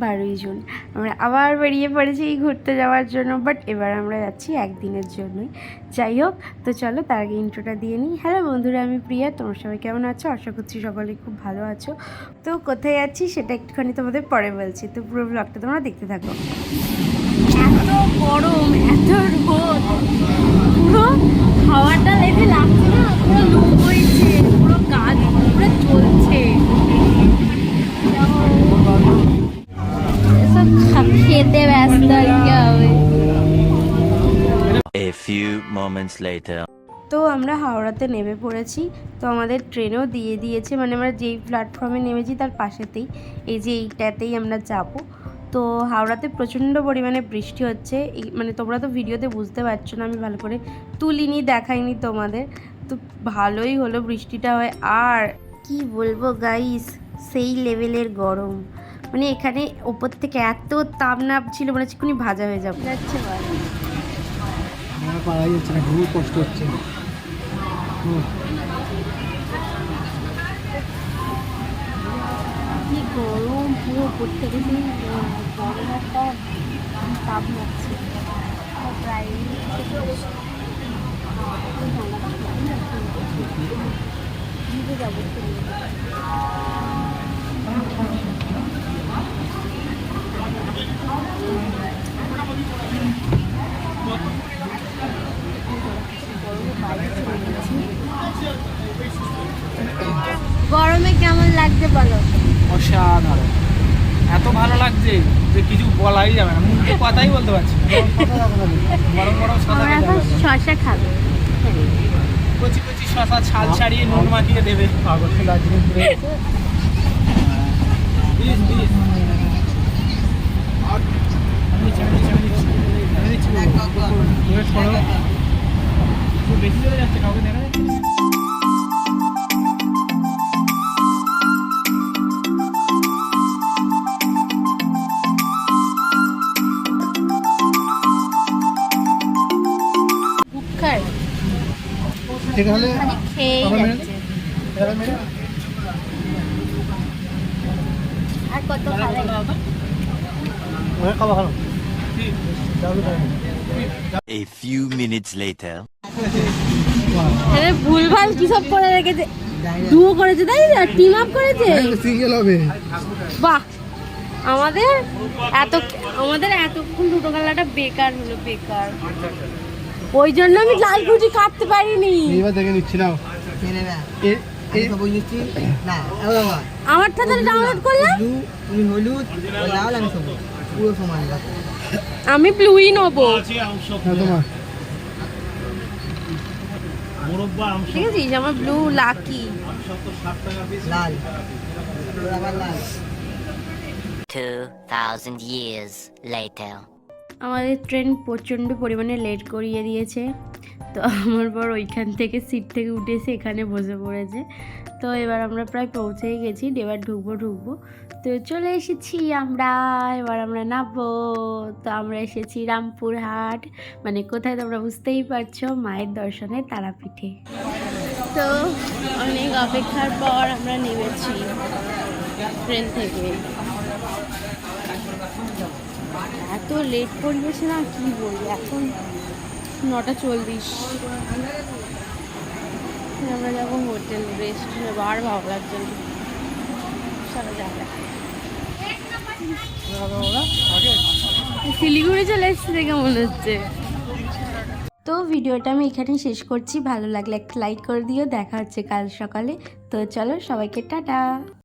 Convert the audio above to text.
12ই June আমরা আবার বেরিয়ে পড়েছি ঘুরতে যাওয়ার জন্য, বাট এবার আমরা যাচ্ছি একদিনের জন্যই। যাই হোক, তো চলো তার আগে ইন্ট্রোটা দিয়ে নিই। হ্যালো বন্ধুরা, আমি প্রিয়া, তোমরা সবাই কেমন আছো? আশা করছি সকলে খুব ভালো আছো। তো কোথায় যাচ্ছি সেটা একটুখানি তোমাদের পরে বলছি, তো পুরো ব্লগটা তোমরা দেখতে থাকো। এত গরম, এত রোদ, পুরো হাওয়াটা লেগে লাগছে না, পুরো লু বইছে, পুরো গাছ পুরো জ্বলছে। খেতে ব্যস্ত আর কি হবে। A few moments later. তো আমরা হাওড়াতে নেমে পড়েছি। তো আমাদের ট্রেনও দিয়ে দিয়েছে, মানে আমরা যেই প্ল্যাটফর্মে নেমেছি তার পাশেতেই, এই যে এইটাতেই আমরা যাব। তো হাওড়াতে প্রচণ্ড পরিমাণে বৃষ্টি হচ্ছে, মানে তোমরা তো ভিডিওতে বুঝতে পারছো না, আমি ভালো করে তুলিনি, দেখাইনি তোমাদের। তো ভালোই হলো বৃষ্টিটা হয়। আর কি বলবো গাইস, সেই লেভেলের গরম, মানে এখানে ওপর থেকে এত তাপ নামছিল, মানে চিকুনি ভাজা হয়ে যাচ্ছে। পারা যাচ্ছে না, খুব কষ্ট হচ্ছে। কি গরম, পুরো ওপর থেকে সেই গরম একটা তাপ নামছে প্রায়। যাবো গরমে কেমন লাগছে বলো? অসাধারণ, এত ভালো লাগছে যে কিছু বলাই যাবে না, মুখে কথাই বলতে পারছি না। গরম গরম শশা এখন শশা খাবে, কচি কচি শশা ছাল ছাড়িয়ে নুন মাখিয়ে দেবে। দার্জিলিং ঘুরে গেছে। বেশি চলে যাচ্ছে, কাউকে দেখা যাচ্ছে না। এখানে খেয়েই যাচ্ছে। আর কত খাবে? A few minutes later. ভুলভাল কি সব করে রেখেছে, ডুও করেছে, তাই না? টিম আপ করেছে, সিঙ্গেল হবে। বাহ, আমাদের এতক্ষণ দুটো খেলাটা বেকার হলো, বেকার। ওই জন্য আমি লাল কুচি কাটতে পারিনি। এইবার দেখে নিচ্ছি না, আমারটা তাহলে ডাউনলোড করলাম। হলুদ লাল, আমি সবুজ পুরো সমান। আমি ব্লুই নেবো, ঠিক আছে? আমার ব্লু লাকি, লাল 2000 years later. আমাদের ট্রেন প্রচণ্ড পরিমাণে লেট করিয়ে দিয়েছে। তো আমার বর ওইখান থেকে সিট থেকে উঠে এসে এখানে বসে পড়েছে। তো এবার আমরা প্রায় পৌঁছেই গেছি, এবার ঢুকবো। তো চলে এসেছি আমরা, এবার আমরা নামবো। তো আমরা এসেছি রামপুরহাট, মানে কোথায় তোমরা বুঝতেই পারছো, মায়ের দর্শনে তারাপীঠে। তো অনেক অপেক্ষার পর আমরা নেমেছি ট্রেন থেকে। এত লেট করিয়েছে না, কি বলবো। এখন 9:40, আমরা যাবো হোটেল, রেস্ট নেবো। আর ভালো লাগছে না, চলো যাবে। শিলিগুড়ি চলে এসেছি দেখে মনে হচ্ছে। তো ভিডিওটা আমি এখানেই শেষ করছি, ভালো লাগলে একটা লাইক করে দিও। দেখা হচ্ছে কাল সকালে। তো চলো সবাইকে টাটা।